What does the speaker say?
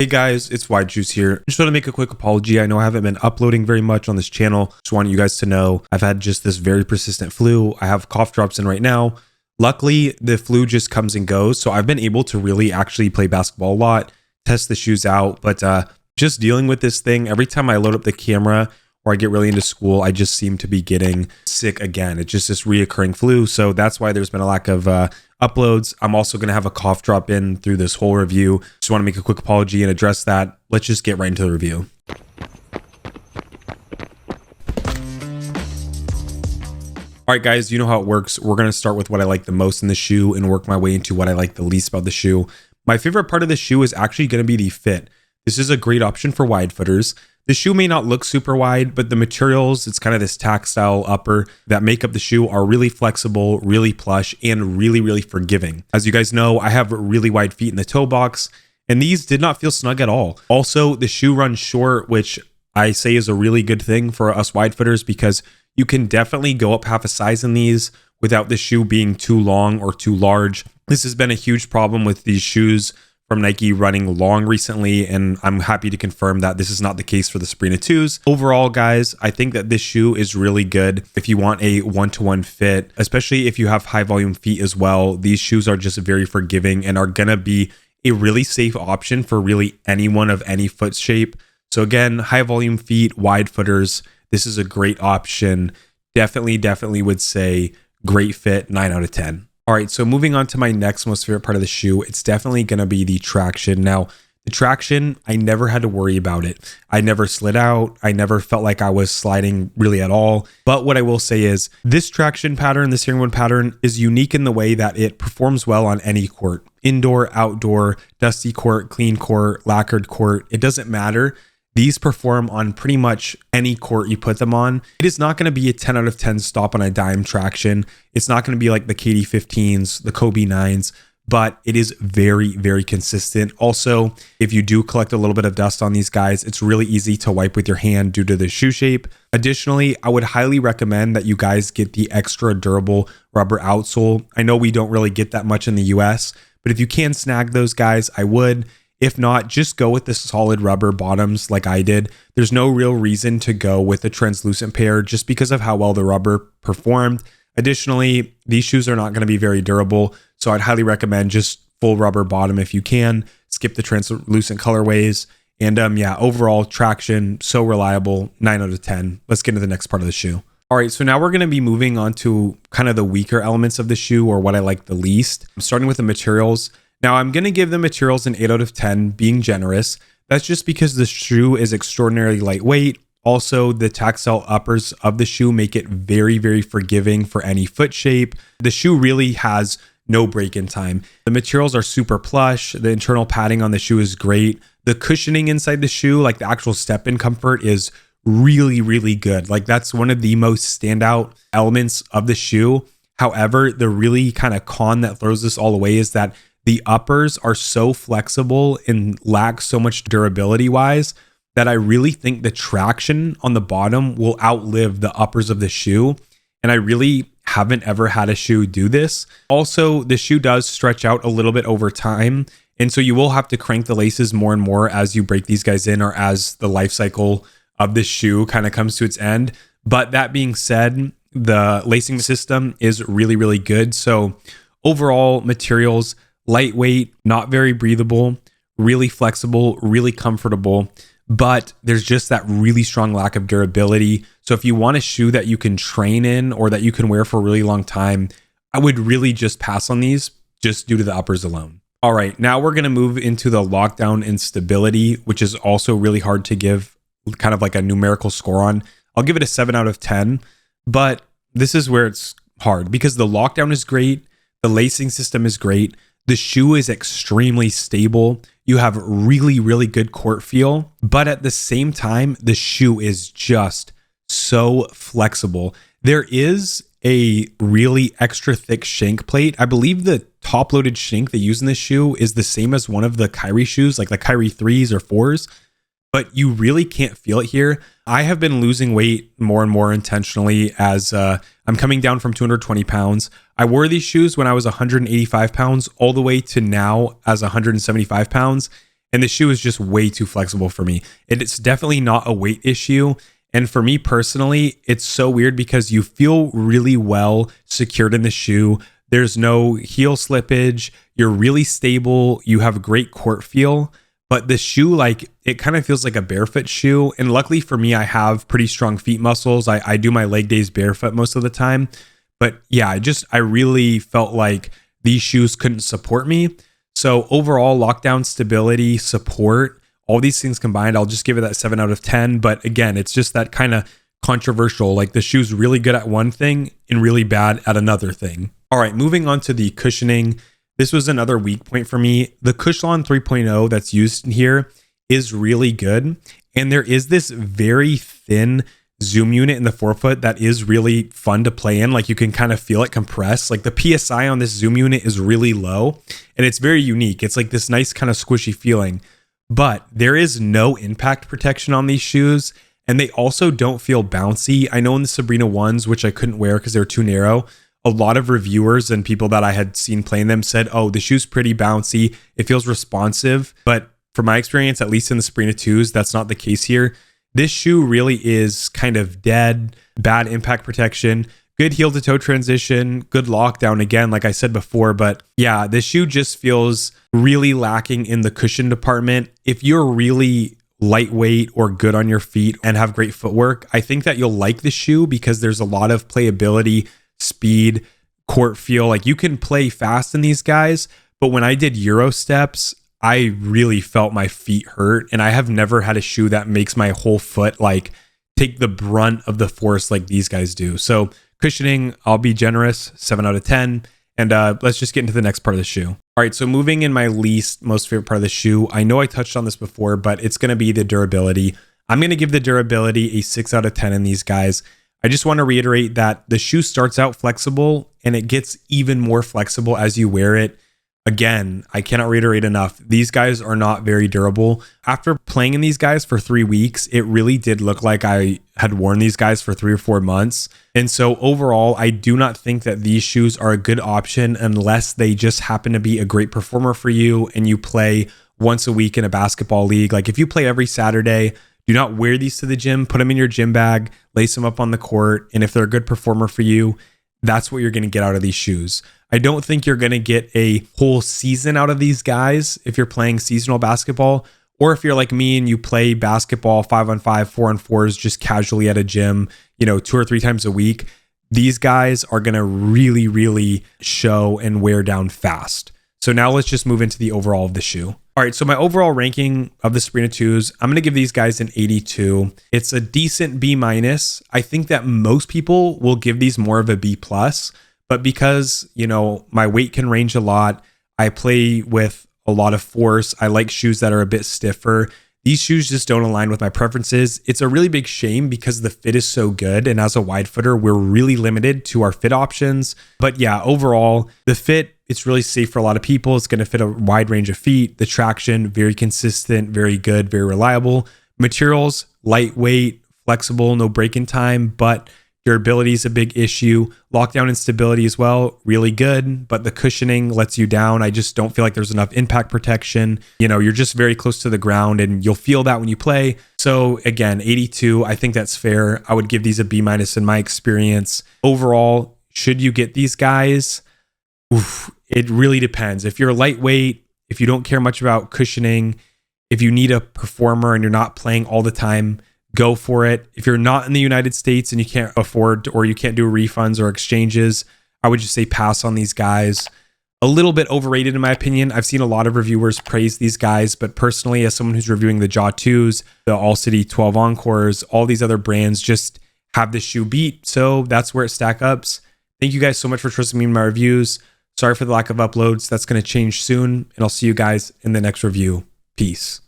Hey guys, it's Wide Juice here. Just want to make a quick apology. I know I haven't been uploading very much on this channel. Just want you guys to know I've had just this very persistent flu. I have cough drops in right now. Luckily, the flu just comes and goes. So I've been able to really actually play basketball a lot, test the shoes out. But just dealing with this thing, every time I load up the camera or I get really into school, I just seem to be getting sick again. It's just this reoccurring flu. So that's why there's been a lack of uploads. I'm also going to have a cough drop in through this whole review. Just want to make a quick apology and address that. Let's just get right into the review. All right, guys, you know how it works. We're going to start with what I like the most in the shoe and work my way into what I like the least about the shoe. My favorite part of the shoe is actually going to be the fit. This is a great option for wide footers. The shoe may not look super wide, but the materials, it's kind of this tactile upper that make up the shoe are really flexible, really plush, and really forgiving. As you guys know, I have really wide feet in the toe box, and these did not feel snug at all. Also, the shoe runs short, which I say is a really good thing for us wide footers because you can definitely go up half a size in these without the shoe being too long or too large. This has been a huge problem with these shoes from Nike running long recently, and I'm happy to confirm that this is not the case for the Sabrina 2s. Overall, guys, I think that this shoe is really good if you want a one-to-one fit, especially if you have high volume feet as well. These shoes are just very forgiving and are gonna be a really safe option for really anyone of any foot shape. So again, high volume feet, wide footers, this is a great option. Definitely would say great fit, 9 out of 10. All right, so moving on to my next most favorite part of the shoe, it's definitely going to be the traction. Now, the traction, I never had to worry about it. I never slid out. I never felt like I was sliding really at all. But what I will say is this traction pattern, this herringbone pattern is unique in the way that it performs well on any court. Indoor, outdoor, dusty court, clean court, lacquered court, it doesn't matter. These perform on pretty much any court you put them on. It is not going to be a 10 out of 10 stop on a dime traction. It's not going to be like the KD 15s, the Kobe 9s, but it is very consistent. Also, if you do collect a little bit of dust on these guys, it's really easy to wipe with your hand due to the shoe shape. Additionally, I would highly recommend that you guys get the extra durable rubber outsole. I know we don't really get that much in the US, but if you can snag those guys, I would. If not, just go with the solid rubber bottoms like I did. There's no real reason to go with a translucent pair just because of how well the rubber performed. Additionally, these shoes are not going to be very durable, so I'd highly recommend just full rubber bottom if you can. Skip the translucent colorways. And yeah, overall traction, so reliable, 9 out of 10. Let's get into the next part of the shoe. All right, so now we're going to be moving on to kind of the weaker elements of the shoe or what I like the least. I'm starting with the materials. Now, I'm going to give the materials an 8 out of 10, being generous. That's just because the shoe is extraordinarily lightweight. Also, the tactile uppers of the shoe make it very forgiving for any foot shape. The shoe really has no break-in time. The materials are super plush. The internal padding on the shoe is great. The cushioning inside the shoe, like the actual step-in comfort, is really good. Like that's one of the most standout elements of the shoe. However, the really kind of con that throws this all away is that the uppers are so flexible and lack so much durability wise that I really think the traction on the bottom will outlive the uppers of the shoe. And I really haven't ever had a shoe do this. Also, the shoe does stretch out a little bit over time. And so you will have to crank the laces more and more as you break these guys in or as the life cycle of the shoe kind of comes to its end. But that being said, the lacing system is really good. So overall materials, lightweight, not very breathable, really flexible, really comfortable, but there's just that really strong lack of durability. So if you want a shoe that you can train in or that you can wear for a really long time, I would really just pass on these just due to the uppers alone. All right, now we're going to move into the lockdown and stability, which is also really hard to give kind of like a numerical score on. I'll give it a 7 out of 10, but this is where it's hard because the lockdown is great. The lacing system is great. The shoe is extremely stable. You have really good court feel, but at the same time, the shoe is just so flexible. There is a really extra thick shank plate. I believe the top loaded shank they use in this shoe is the same as one of the Kyrie shoes, like the Kyrie 3s or 4s, but you really can't feel it here. I have been losing weight more and more intentionally as I'm coming down from 220 pounds. I wore these shoes when I was 185 pounds all the way to now as 175 pounds. and the shoe is just way too flexible for me. It's definitely not a weight issue. And for me personally, it's so weird because you feel really well secured in the shoe. There's no heel slippage. You're really stable. You have a great court feel. But the shoe, like, it kind of feels like a barefoot shoe. And luckily for me, I have pretty strong feet muscles. I do my leg days barefoot most of the time. But yeah, I really felt like these shoes couldn't support me. So overall, lockdown, stability, support, all these things combined, I'll just give it that 7 out of 10. But again, it's just that kind of controversial. Like, the shoe's really good at one thing and really bad at another thing. All right, moving on to the cushioning. This was another weak point for me. The Cushlon 3.0 that's used here is really good. And there is this very thin zoom unit in the forefoot that is really fun to play in. Like, you can kind of feel it compress. Like, the PSI on this zoom unit is really low and it's very unique. It's like this nice kind of squishy feeling, but there is no impact protection on these shoes. And they also don't feel bouncy. I know in the Sabrina ones, which I couldn't wear because they were too narrow, a lot of reviewers and people that I had seen playing them said, oh, the shoe's pretty bouncy. It feels responsive. But from my experience, at least in the Sabrina 2s, that's not the case here. This shoe really is kind of dead, bad impact protection, good heel to toe transition, good lockdown again, like I said before. But yeah, this shoe just feels really lacking in the cushion department. If you're really lightweight or good on your feet and have great footwork, I think that you'll like the shoe because there's a lot of playability, speed, court feel. Like, you can play fast in these guys, but when I did Euro steps, I really felt my feet hurt, and I have never had a shoe that makes my whole foot like take the brunt of the force like these guys do. So cushioning, I'll be generous, 7 out of 10. And let's just get into the next part of the shoe. All right, so moving in my most favorite part of the shoe, I know I touched on this before, but it's going to be the durability. I'm going to give the durability a 6 out of 10 in these guys. I just want to reiterate that the shoe starts out flexible and it gets even more flexible as you wear it. Again, I cannot reiterate enough. These guys are not very durable. After playing in these guys for 3 weeks, it really did look like I had worn these guys for 3 or 4 months. And so overall, I do not think that these shoes are a good option unless they just happen to be a great performer for you and you play once a week in a basketball league. Like, if you play every Saturday, do not wear these to the gym, put them in your gym bag, lace them up on the court. And if they're a good performer for you, that's what you're going to get out of these shoes. I don't think you're going to get a whole season out of these guys if you're playing seasonal basketball, or if you're like me and you play basketball 5-on-5, 4-on-4s just casually at a gym, 2 or 3 times a week. These guys are going to really, really show and wear down fast. So now let's just move into the overall of the shoe. All right, so my overall ranking of the Sabrina 2s, I'm going to give these guys an 82. It's a decent B-. I think that most people will give these more of a B+, but because, my weight can range a lot, I play with a lot of force, I like shoes that are a bit stiffer. These shoes just don't align with my preferences. It's a really big shame because the fit is so good. And as a wide footer, we're really limited to our fit options. But yeah, overall, the fit, it's really safe for a lot of people. It's going to fit a wide range of feet. The traction, very consistent, very good, very reliable. Materials, lightweight, flexible, no break-in time, but durability is a big issue. Lockdown and stability as well, really good, but the cushioning lets you down. I just don't feel like there's enough impact protection. You're just very close to the ground and you'll feel that when you play. So again, 82, I think that's fair. I would give these a B- in my experience. Overall, should you get these guys? It really depends. If you're lightweight, if you don't care much about cushioning, if you need a performer and you're not playing all the time, go for it. If you're not in the United States and you can't afford or you can't do refunds or exchanges, I would just say pass on these guys. A little bit overrated in my opinion. I've seen a lot of reviewers praise these guys, but personally, as someone who's reviewing the Jaw 2s, the All City 12 Encores, all these other brands just have this shoe beat. So that's where it stack ups. Thank you guys so much for trusting me in my reviews. Sorry for the lack of uploads. That's going to change soon, and I'll see you guys in the next review. Peace.